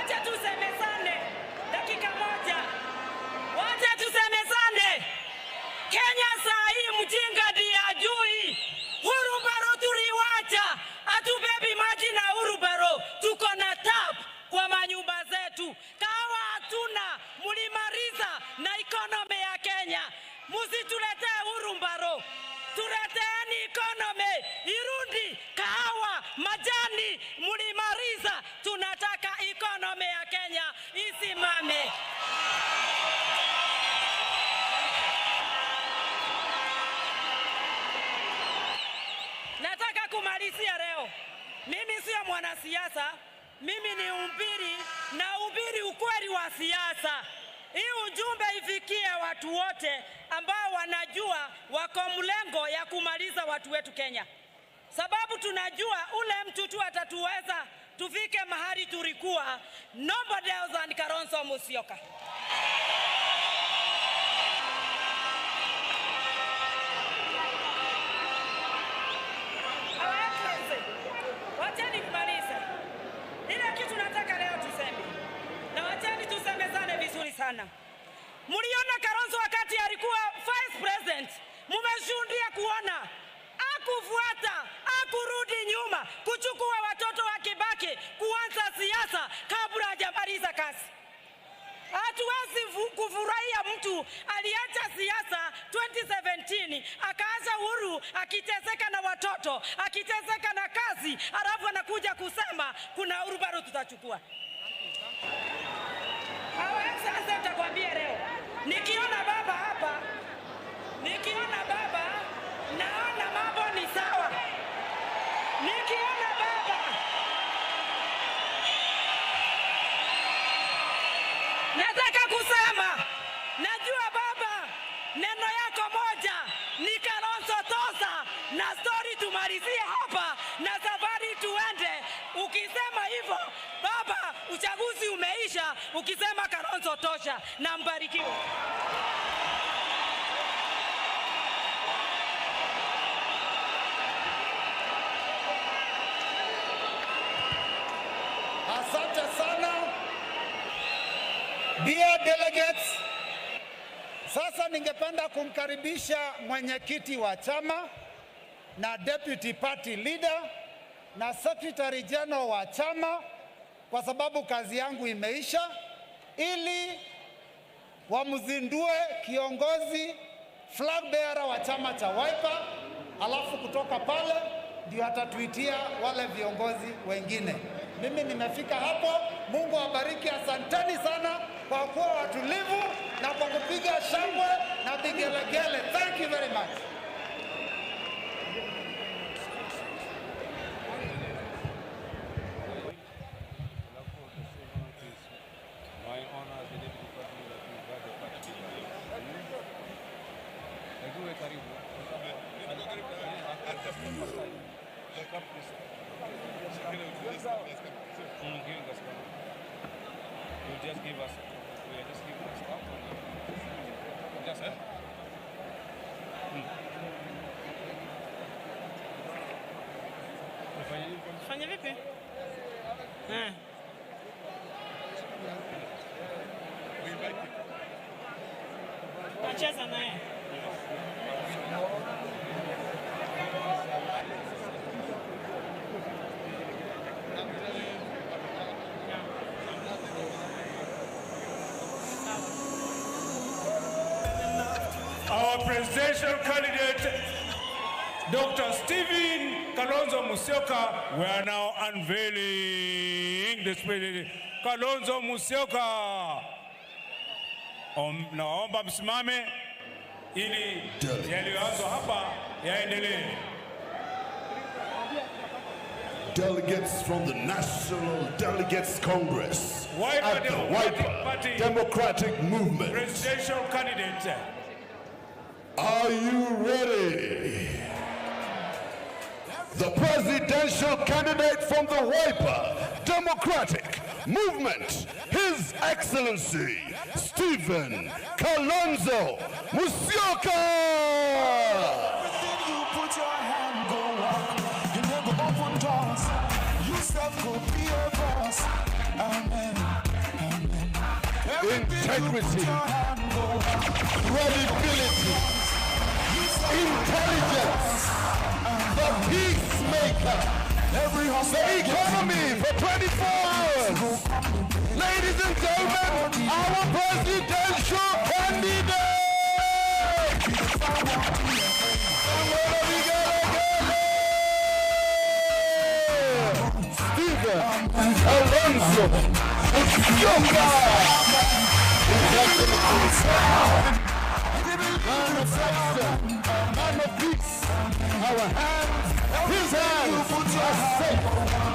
wacha tusemezane dakika moja. Wacha tusemezane. Kenya saa hii mjinga ndiye ajui. Urubaro tuliwacha. Atubebi maji na urubaro. Tuko na tap kwa manyumba zetu. Kawa hatuna, mulimariza na economy ya Kenya. Musituletee urubaro. Tuleteeni economy. Irundi, kahawa, majani, mulimariza. Tunataka economy ya Kenya isimame. Nataka kumalizia leo. Mimi sio mwanasiasa, mimi ni mhubiri na ubiri ukweli wa siasa. Hii ujumbe ifikie watu wote ambao wanajua wako mlengo ya kumaliza watu wetu Kenya. Sababu tunajua ule mtu tu atatuweza tufike mahali tulikuwa, nobody else than Kalonzo Musyoka. Wacheni kumaliza. Ile kitu nataka leo tuseme. Na wacheni tusemezane vizuri sana. Muliona Kalonzo wakati alikuwa vice president. Mumeshuhudia kuona. Hakufuata, hakurudi nyuma. Kuchukua watoto wa Kibaki kuanza siasa kabla hajamaliza kazi. Hatuwezi kufurahia mtu aliacha siasa 2017 akaanza uhuru akiteseka na watoto, akiteseka na kazi, alafu anakuja kusema kuna urubaro tutachukua. Sasa nitakwambia leo. Nikiona baba hapa, naona mambo ni sawa. Nikiona baba nataka kusema, najua baba, neno yako moja ni Kalonzo tosa, na story tumalizie hapa na safari tuende. Ukisema hivyo baba, uchaguzi umeisha. Ukisema Kalonzo tosha, na mbarikiwe. Asante sana. Dear delegates, sasa ningependa kumkaribisha mwenyekiti wa chama na deputy party leader na secretary general wa chama, kwa sababu kazi yangu imeisha, ili wamzindue kiongozi flag bearer wa chama cha Wiper, alafu kutoka pale ndio atatuitia wale viongozi wengine. Mimi nimefika hapo. Mungu awabariki. Asanteni sana kwa kuwa watulivu na kwa kupiga shangwe na vigelegele. Thank you very much. Just give us stuff. Just Fanya vipi? Acheza naye. Our presidential candidate, Dr. Stephen Kalonzo Musyoka, we are now unveiling the spirit. Kalonzo Musyoka. Naomba msimame ili yaliyoanzwa hapa yaendelee. Delegates from the National Delegates Congress at the Wiper Democratic Movement. Presidential candidate. Are you ready? The presidential candidate from the Wiper Democratic Movement, His Excellency Stephen Kalonzo Musyoka. Everything you put your hand go on. You never open doors. You self go be a boss. Amen. integrity, credibility, intelligence, the peacemaker, the economy for 24 hours. Ladies and gentlemen, our presidential candidate! Stephen Kalonzo, Musyoka! Man of action, man of peace, our hands, his hands are safe.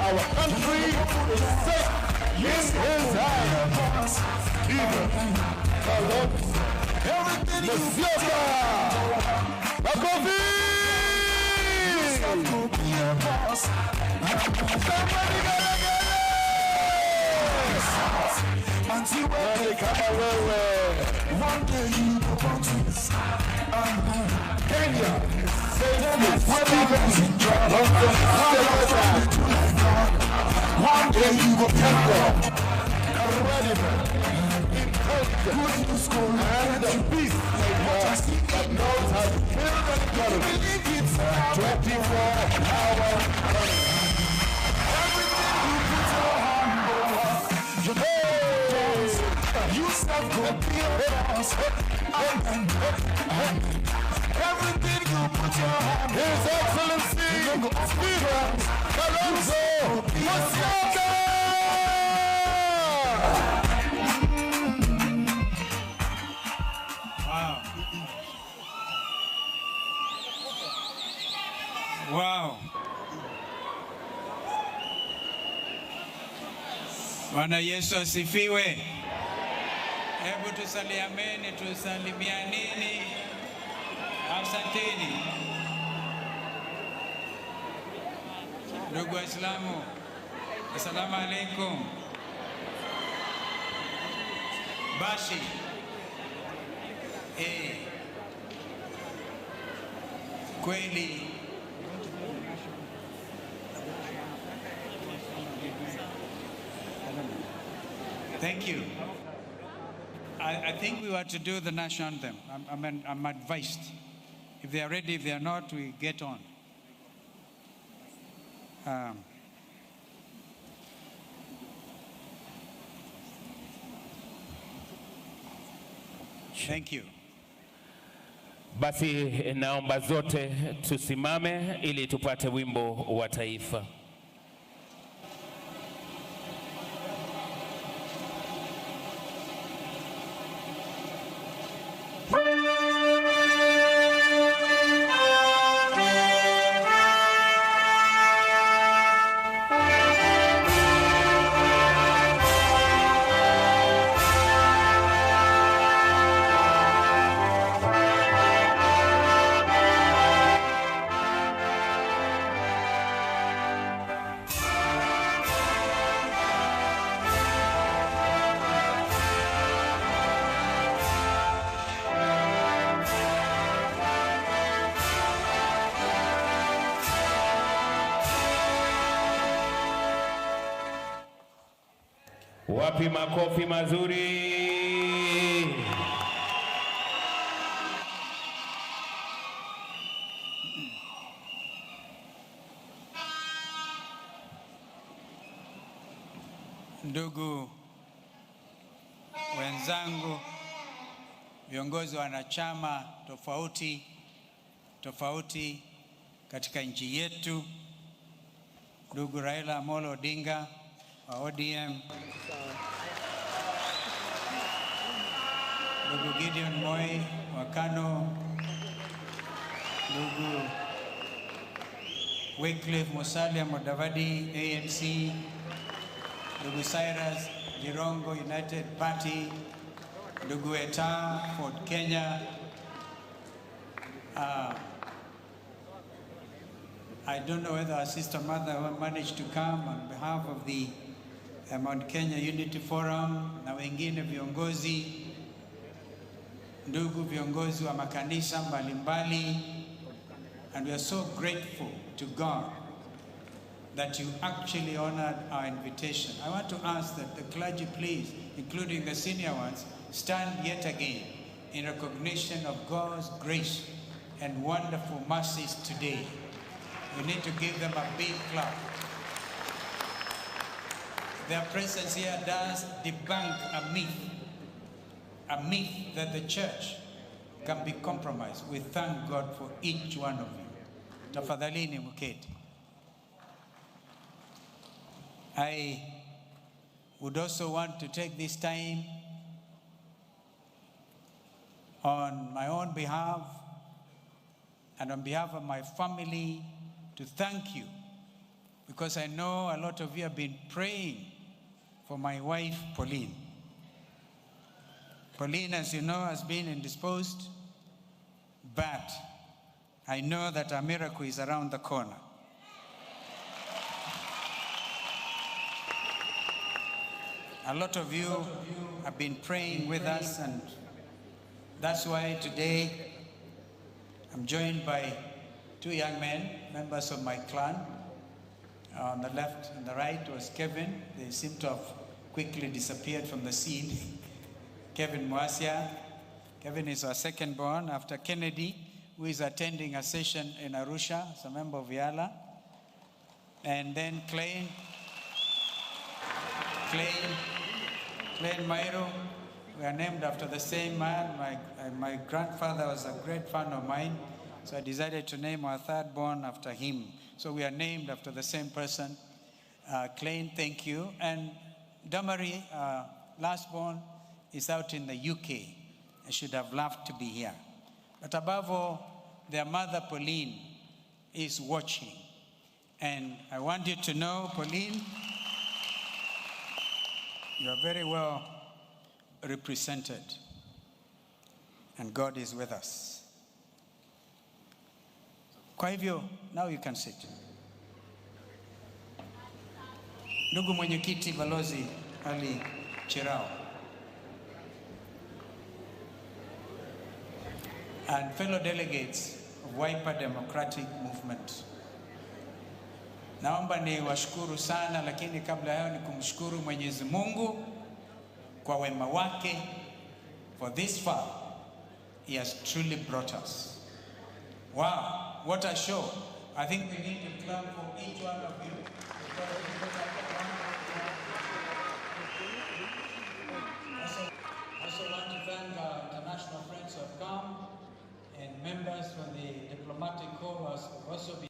Our country is safe in his hands. Stephen Kalonzo, Musyoka! Makofi! Somebody gotta get it! Come away. One day you go back to Kenya. One day you go Kenya. Good school and the peace that knows how to build an economy. 24 hours. You stop go be a boss. Everything you put your hand. His Excellency Stephen Kalonzo Musyoka. Wow. Bwana Yesu asifiwe. Hebu tusaliameni, tusalimianini. Asanteni. Ndugu Waislamu, assalamu alaikum. Basi, kweli thank you. I think we were to do the national anthem. I'm advised. If they are ready, if they are not, we get on. Thank you. Basi naomba zote tusimame ili tupate wimbo wa taifa. Wapi makofi mazuri? Ndugu wenzangu, viongozi wa wanachama tofauti katika nchi yetu, ndugu Raila Amolo Odinga wa ODM, ndugu Gideon Moi wa KANU, ndugu Wycliffe Musalia Mudavadi ANC, ndugu Cyrus Jirongo United Party, ndugu Eta Ford Kenya. I don't know whether our sister mother managed to come on behalf of the Mount Kenya Unity Forum na wengine viongozi, ndugu viongozi wa makanisa mbalimbali, and we are so grateful to God that you actually honored our invitation. I want to ask that the clergy, please, including the senior ones, stand yet again in recognition of God's grace and wonderful mercies today. We need to give them a big clap. Their presence here does debunk a myth that the church can be compromised. We thank God for each one of you. Tafadhalini muketi. I would also want to take this time on my own behalf and on behalf of my family to thank you, because I know a lot of you have been praying for my wife, Pauline. Pauline, as you know, has been indisposed, but I know that a miracle is around the corner. A lot of you have been praying with us, and that's why today I'm joined by two young men, members of my clan. On the left and the right was Kevin. They seem to have quickly disappeared from the scene. Kevin Mwasia. Kevin is our second born after Kennedy, who is attending a session in Arusha as a member of Yala. And then Klein Mairo. We are named after the same man. My grandfather was a great fan of mine, so I decided to name our third born after him. So we are named after the same person. Klein, thank you. And Damari, last born, is out in the UK. I should have loved to be here. But above all, their mother, Pauline, is watching. And I want you to know, Pauline, you are very well represented. And God is with us. Kwa hivyo, now you can sit. Ndugu mwenyekiti Balozi Ali Chirao, and fellow delegates of Wiper Democratic Movement. Naomba ni washukuru sana, lakini kabla yao ni kumshukuru Mwenyezi Mungu kwa wema wake. For this far, He has truly brought us. Wow, what a show. I think we need to clap for each one of you. I also want to thank our international friends who have come, and members from the diplomatic corps who have also been.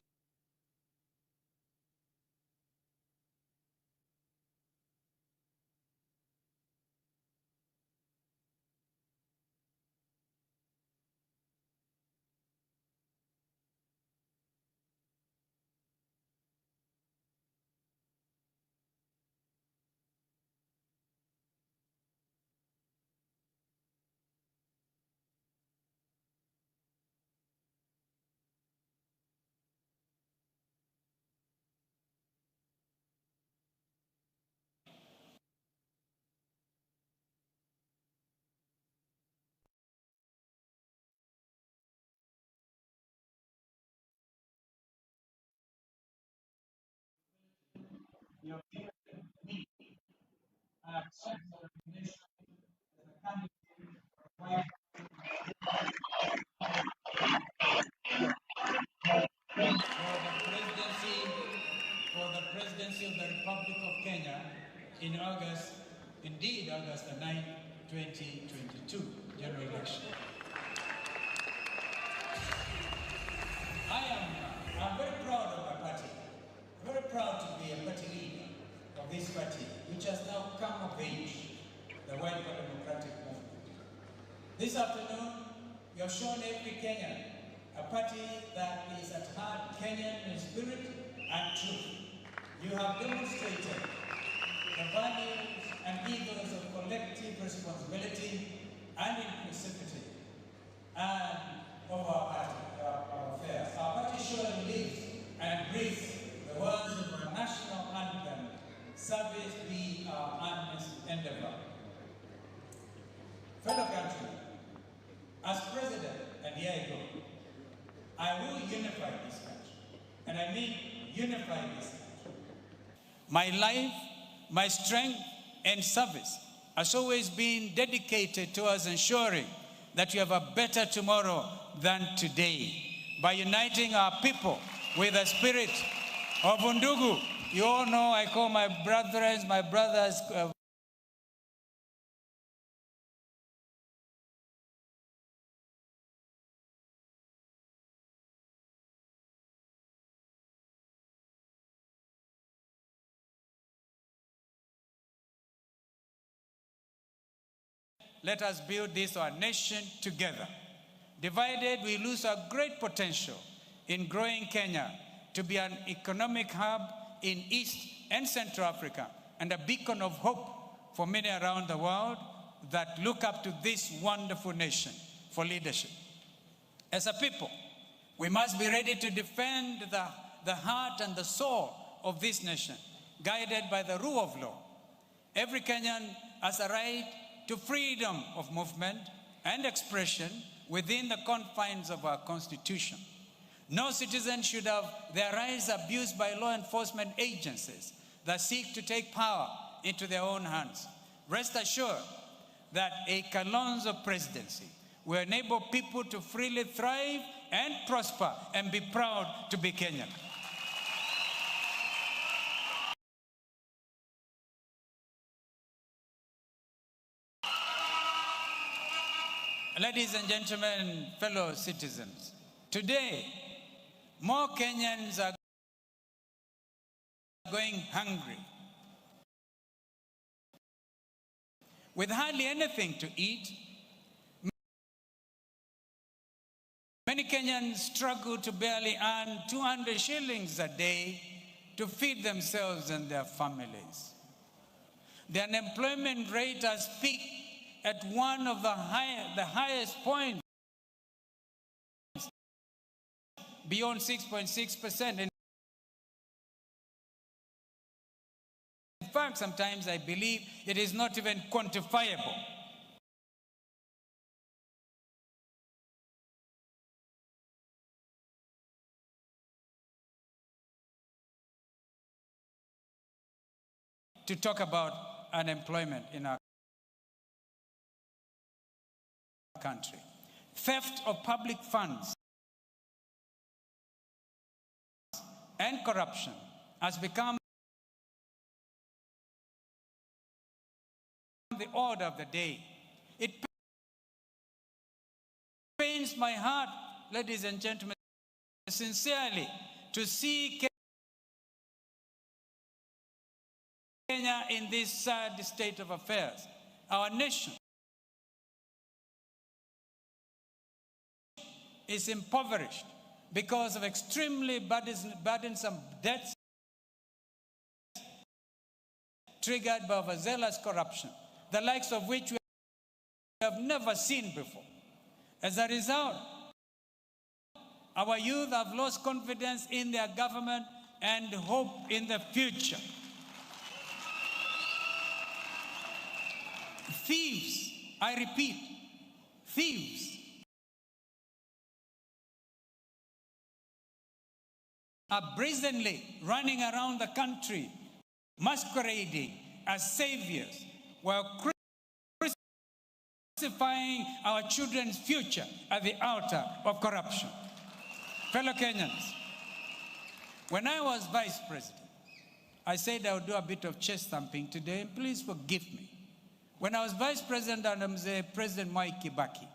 For the presidency of the Republic of Kenya in August, indeed August the 9th, 2022, general election. I'm very proud of my party. I'm very proud to be a party leader of this party, which has now come of age, the Wiper Democratic Movement. This afternoon, you have shown every Kenyan a party that is at heart Kenyan in spirit and truth. You have demonstrated the values and ethos of collective responsibility and inclusivity and of our party, our affairs. Our party surely lives and breathes the words of our national anthem, service be our earnest endeavor. Fellow countrymen, as president, and here I go, I will unify this country. And I mean unify this country. My life, my strength, and service has always been dedicated towards ensuring that we have a better tomorrow than today. By uniting our people with a spirit of undugu. You all know I call my brothers, let us build this our nation together. Divided, we lose our great potential in growing Kenya to be an economic hub in East and Central Africa and a beacon of hope for many around the world that look up to this wonderful nation for leadership. As a people, we must be ready to defend the heart and the soul of this nation, guided by the rule of law. Every Kenyan has a right to freedom of movement and expression within the confines of our Constitution. No citizen should have their rights abused by law enforcement agencies that seek to take power into their own hands. Rest assured that a Kalonzo presidency will enable people to freely thrive and prosper and be proud to be Kenyan. Ladies and gentlemen, fellow citizens, today, more Kenyans are going hungry. With hardly anything to eat, many Kenyans struggle to barely earn 200 shillings a day to feed themselves and their families. The unemployment rate has peaked at one of the highest points, beyond 6.6%. In fact, sometimes I believe it is not even quantifiable. To talk about unemployment in our country. Theft of public funds and corruption has become the order of the day. It pains my heart, ladies and gentlemen, sincerely, to see Kenya in this sad state of affairs. Our nation is impoverished because of extremely burdensome debts triggered by overzealous corruption, the likes of which we have never seen before. As a result, our youth have lost confidence in their government and hope in the future. Thieves, I repeat, thieves are brazenly running around the country, masquerading as saviors, while crucifying our children's future at the altar of corruption. Fellow Kenyans, when I was vice president, I said I would do a bit of chest thumping today, and please forgive me. When I was vice president under President Kibaki,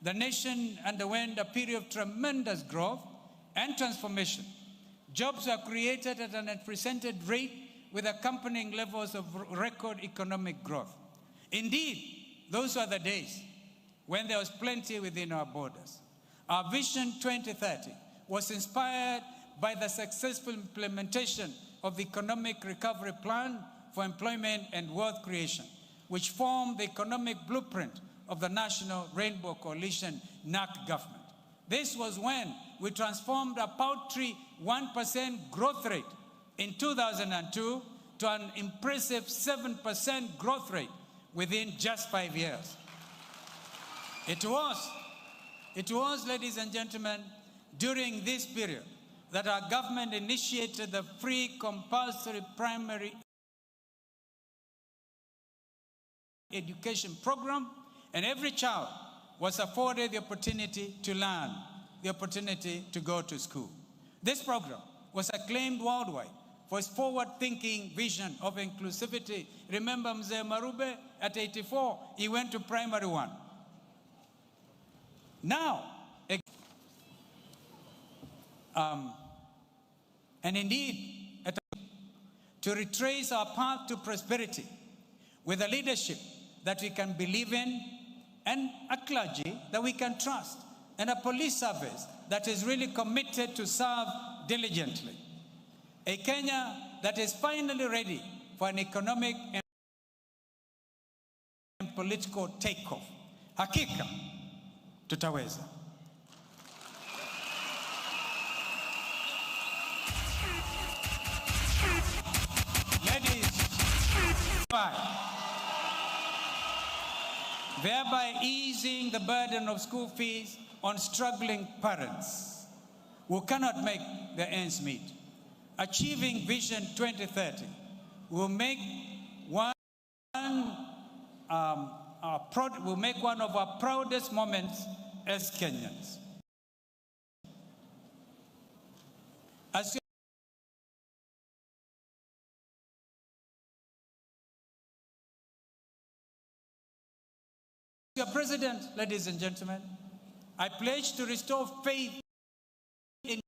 the nation underwent a period of tremendous growth and transformation. Jobs were created at an unprecedented rate with accompanying levels of record economic growth. Indeed, those were the days when there was plenty within our borders. Our Vision 2030 was inspired by the successful implementation of the Economic Recovery Plan for Employment and Wealth Creation, which formed the economic blueprint of the National Rainbow Coalition NAC government. This was when we transformed a paltry 1% growth rate in 2002 to an impressive 7% growth rate within just 5 years. It was, ladies and gentlemen, during this period that our government initiated the free compulsory primary education program, and every child was afforded the opportunity to learn, the opportunity to go to school. This program was acclaimed worldwide for its forward-thinking vision of inclusivity. Remember Mzee Marube at 84, he went to primary 1. Now, and indeed, to retrace our path to prosperity with a leadership that we can believe in, and a clergy that we can trust, and a police service that is really committed to serve diligently. A Kenya that is finally ready for an economic and political takeoff. Hakika, tutaweza. Thereby easing the burden of school fees on struggling parents who cannot make their ends meet. Achieving Vision 2030 will make one of our proudest moments as Kenyans. As your president, ladies and gentlemen, I pledge to restore faith in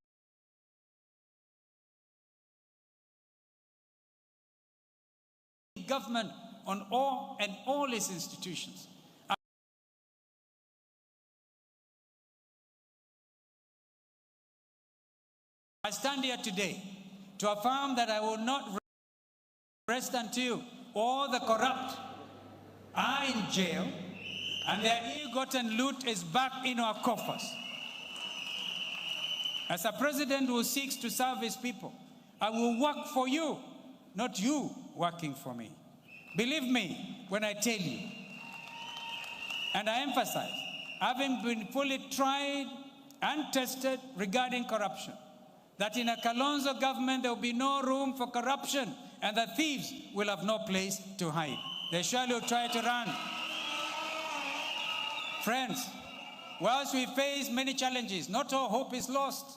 government on all its institutions. I stand here today to affirm that I will not rest until all the corrupt are in jail and their ill-gotten loot is back in our coffers. As a president who seeks to serve his people, I will work for you, not you working for me. Believe me when I tell you, and I emphasize, having been fully tried and tested regarding corruption, that in a Kalonzo government there will be no room for corruption and the thieves will have no place to hide. They surely will try to run. Friends, whilst we face many challenges, not all hope is lost.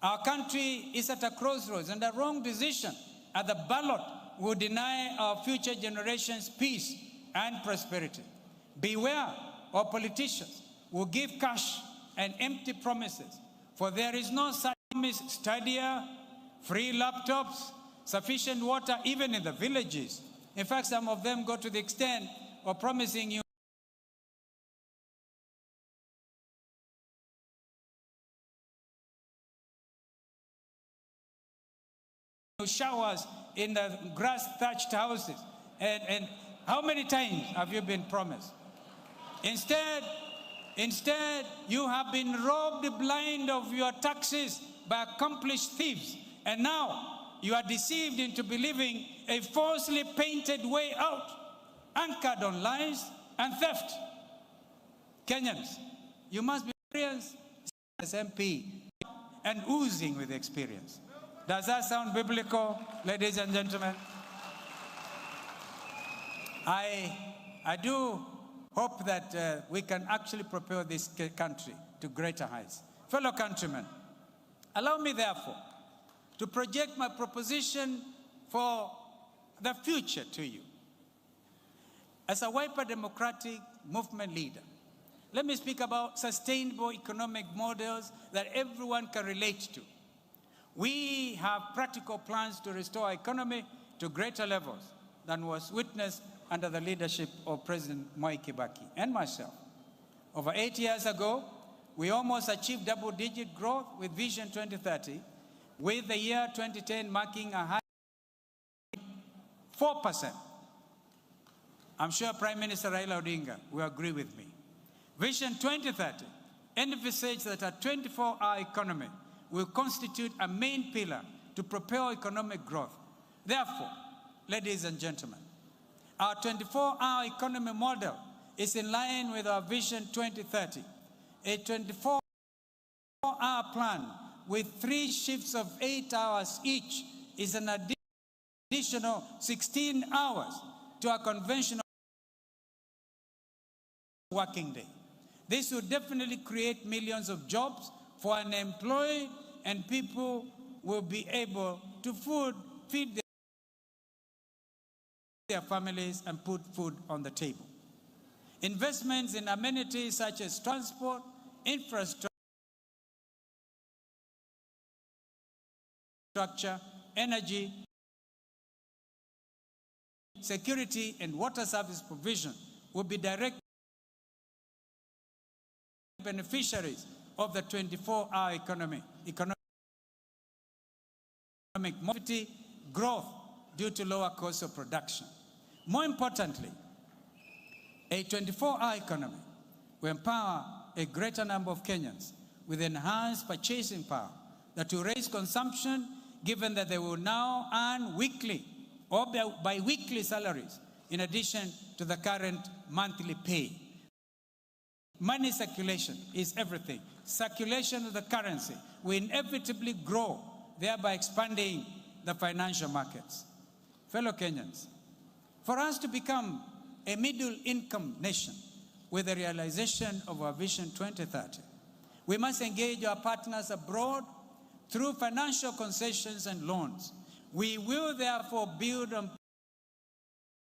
Our country is at a crossroads, and a wrong decision at the ballot will deny our future generations peace and prosperity. Beware of politicians who give cash and empty promises, for there is no such promise: stadia, free laptops, sufficient water even in the villages. In fact, some of them go to the extent of promising you showers in the grass-thatched houses. And how many times have you been promised? Instead, you have been robbed blind of your taxes by accomplished thieves. And now you are deceived into believing a falsely painted way out, anchored on lies and theft. Kenyans, you must be experienced as MP and oozing with experience. Does that sound biblical, ladies and gentlemen? I do hope that we can actually propel this country to greater heights. Fellow countrymen, allow me therefore to project my proposition for the future to you. As a Wiper Democratic Movement leader, let me speak about sustainable economic models that everyone can relate to. We have practical plans to restore our economy to greater levels than was witnessed under the leadership of President Mwai Kibaki and myself. Over 8 years ago, we almost achieved double-digit growth with Vision 2030, with the year 2010 marking a high 4%. I'm sure Prime Minister Raila Odinga will agree with me. Vision 2030 envisages that a 24-hour economy will constitute a main pillar to propel economic growth. Therefore, ladies and gentlemen, our 24-hour economy model is in line with our Vision 2030, a 24-hour plan with 3 shifts of 8 hours each is an additional 16 hours to our conventional working day. This will definitely create millions of jobs for unemployed, and people will be able to feed their families and put food on the table. Investments in amenities such as transport, infrastructure, energy, security, and water service provision will be direct beneficiaries of the 24-hour economic mobility growth due to lower cost of production. More importantly, a 24-hour economy will empower a greater number of Kenyans with enhanced purchasing power that will raise consumption, given that they will now earn weekly or bi-weekly salaries in addition to the current monthly pay. Money circulation is everything. Circulation of the currency will inevitably grow, thereby expanding the financial markets. Fellow Kenyans, for us to become a middle-income nation with the realization of our Vision 2030, we must engage our partners abroad through financial concessions and loans. We will therefore build on